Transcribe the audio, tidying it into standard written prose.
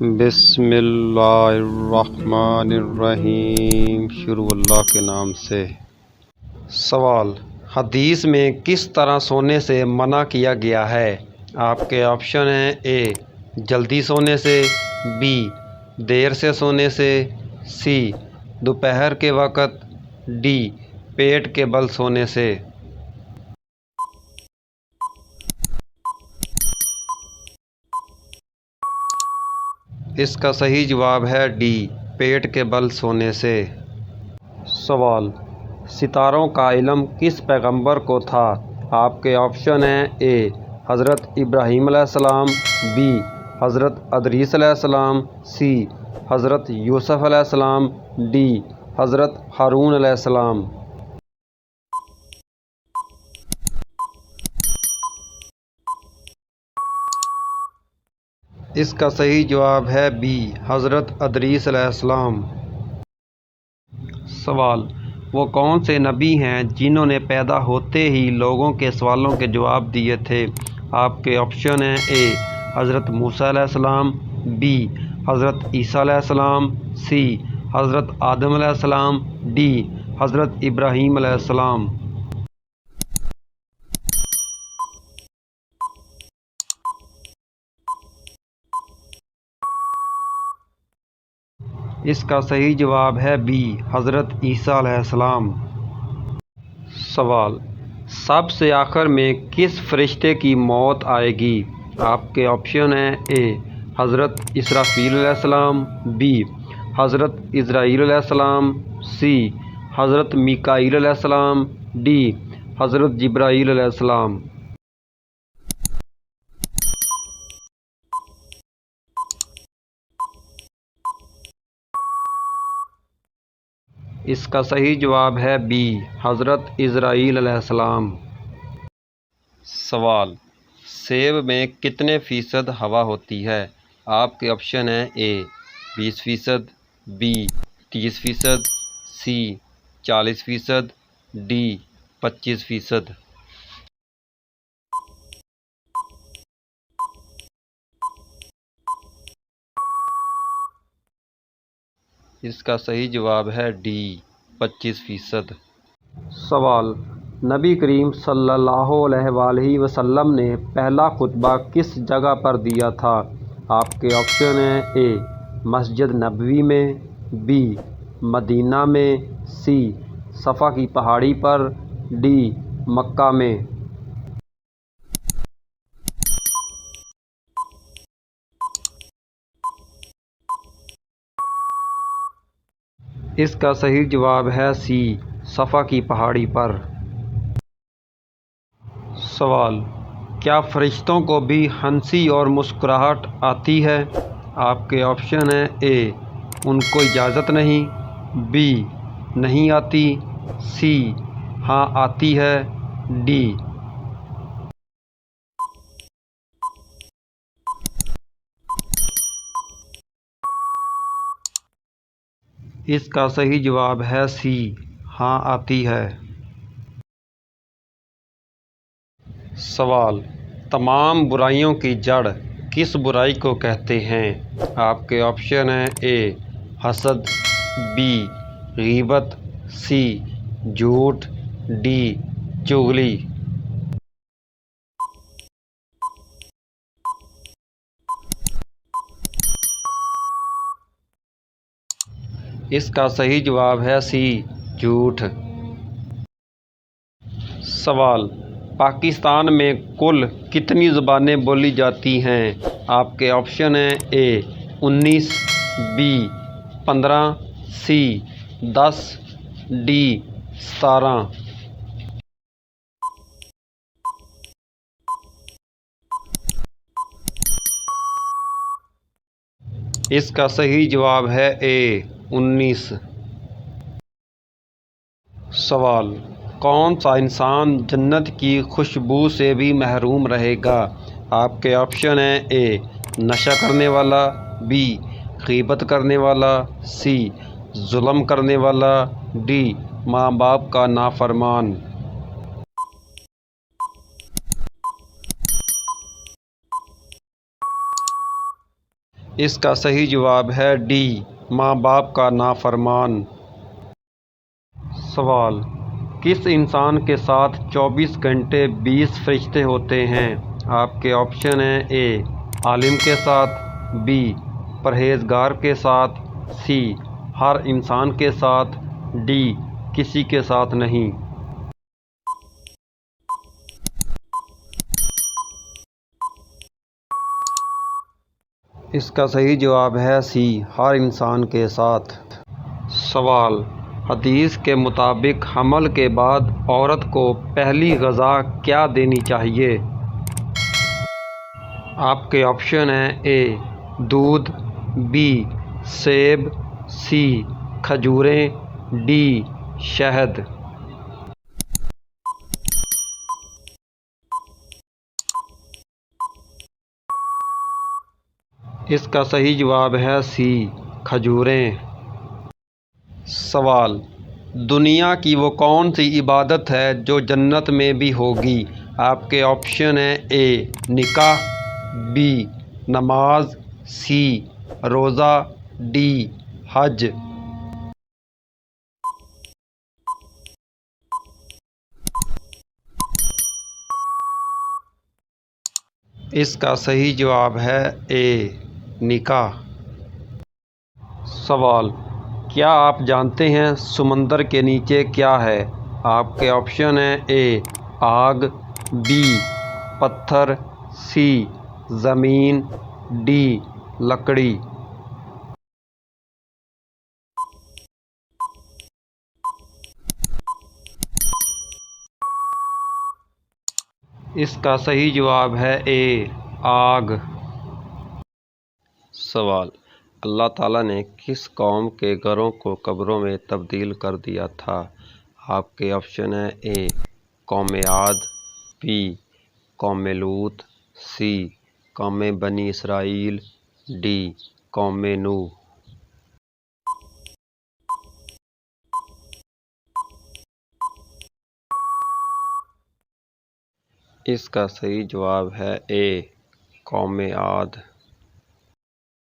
بسم اللہ الرحمن الرحیم، شروع اللہ کے نام سے۔ سوال: حدیث میں کس طرح سونے سے منع کیا گیا ہے؟ آپ کے آپشن ہیں: اے جلدی سونے سے، بی دیر سے سونے سے، سی دوپہر کے وقت، ڈی پیٹ کے بل سونے سے۔ اس کا صحیح جواب ہے ڈی پیٹ کے بل سونے سے۔ سوال: ستاروں کا علم کس پیغمبر کو تھا؟ آپ کے آپشن ہیں: اے حضرت ابراہیم علیہ السلام، بی حضرت ادریس علیہ السلام، سی حضرت یوسف علیہ السلام، ڈی حضرت ہارون علیہ السلام۔ اس کا صحیح جواب ہے بی حضرت ادریس علیہ السلام۔ سوال: وہ کون سے نبی ہیں جنہوں نے پیدا ہوتے ہی لوگوں کے سوالوں کے جواب دیے تھے؟ آپ کے آپشن ہیں: اے حضرت موسیٰ علیہ السلام، بی حضرت عیسیٰ علیہ السلام، سی حضرت آدم علیہ السلام، ڈی حضرت ابراہیم علیہ السلام۔ اس کا صحیح جواب ہے بی حضرت عیسیٰ علیہ السلام۔ سوال: سب سے آخر میں کس فرشتے کی موت آئے گی؟ آپ کے آپشن ہیں: اے حضرت اسرافیل علیہ السلام، بی حضرت عزرائیل علیہ السلام، سی حضرت میکائیل علیہ السلام، ڈی حضرت جبرائیل علیہ السلام۔ اس کا صحیح جواب ہے بی حضرت عزرائیل علیہ السلام۔ سوال: سیب میں کتنے فیصد ہوا ہوتی ہے؟ آپ کے آپشن ہیں: اے 20%، بی 30%، سی 40%، ڈی 25%۔ اس کا صحیح جواب ہے ڈی 25%۔ سوال: نبی کریم صلی اللہ علیہ وآلہ وسلم نے پہلا خطبہ کس جگہ پر دیا تھا؟ آپ کے آپشن ہیں: اے مسجد نبوی میں، بی مدینہ میں، سی صفا کی پہاڑی پر، ڈی مکہ میں۔ اس کا صحیح جواب ہے سی صفا کی پہاڑی پر۔ سوال: کیا فرشتوں کو بھی ہنسی اور مسکراہٹ آتی ہے؟ آپ کے آپشن ہیں: اے ان کو اجازت نہیں، بی نہیں آتی، سی ہاں آتی ہے، ڈی۔ اس کا صحیح جواب ہے سی ہاں آتی ہے۔ سوال: تمام برائیوں کی جڑ کس برائی کو کہتے ہیں؟ آپ کے آپشن ہیں: اے حسد، بی غیبت، سی جھوٹ، ڈی چغلی۔ اس کا صحیح جواب ہے سی جھوٹ۔ سوال: پاکستان میں کل کتنی زبانیں بولی جاتی ہیں؟ آپ کے آپشن ہیں: اے 19، بی 15، سی 10، ڈی 17۔ اس کا صحیح جواب ہے اے 19۔ سوال: کون سا انسان جنت کی خوشبو سے بھی محروم رہے گا؟ آپ کے آپشن ہیں: اے نشہ کرنے والا، بی غیبت کرنے والا، سی ظلم کرنے والا، ڈی ماں باپ کا نافرمان۔ اس کا صحیح جواب ہے ڈی، ماں باپ کا نافرمان۔ سوال، کس انسان کے ساتھ 24 گھنٹے 20 فرشتے ہوتے ہیں؟ آپ کے آپشن ہیں اے عالم کے ساتھ، بی پرہیزگار کے ساتھ، سی ہر انسان کے ساتھ، ڈی کسی کے ساتھ نہیں۔ اس کا صحیح جواب ہے سی، ہر انسان کے ساتھ۔ سوال، حدیث کے مطابق حمل کے بعد عورت کو پہلی غذا کیا دینی چاہیے؟ آپ کے آپشن ہیں اے دودھ، بی سیب، سی کھجوریں، ڈی شہد۔ اس کا صحیح جواب ہے سی کھجوریں۔ سوال، دنیا کی وہ کون سی عبادت ہے جو جنت میں بھی ہوگی؟ آپ کے آپشن ہیں اے نکاح، بی نماز، سی روزہ، ڈی حج۔ اس کا صحیح جواب ہے اے نکاح۔ سوال، کیا آپ جانتے ہیں سمندر کے نیچے کیا ہے؟ آپ کے آپشن ہیں اے آگ، بی پتھر، سی زمین، ڈی لکڑی۔ اس کا صحیح جواب ہے اے آگ۔ سوال، اللہ تعالیٰ نے کس قوم کے گھروں کو قبروں میں تبدیل کر دیا تھا؟ آپ کے آپشن ہیں اے قوم عاد، بی قوم لوط، سی قوم بنی اسرائیل، ڈی قوم نوح۔ اس کا صحیح جواب ہے اے قوم عاد۔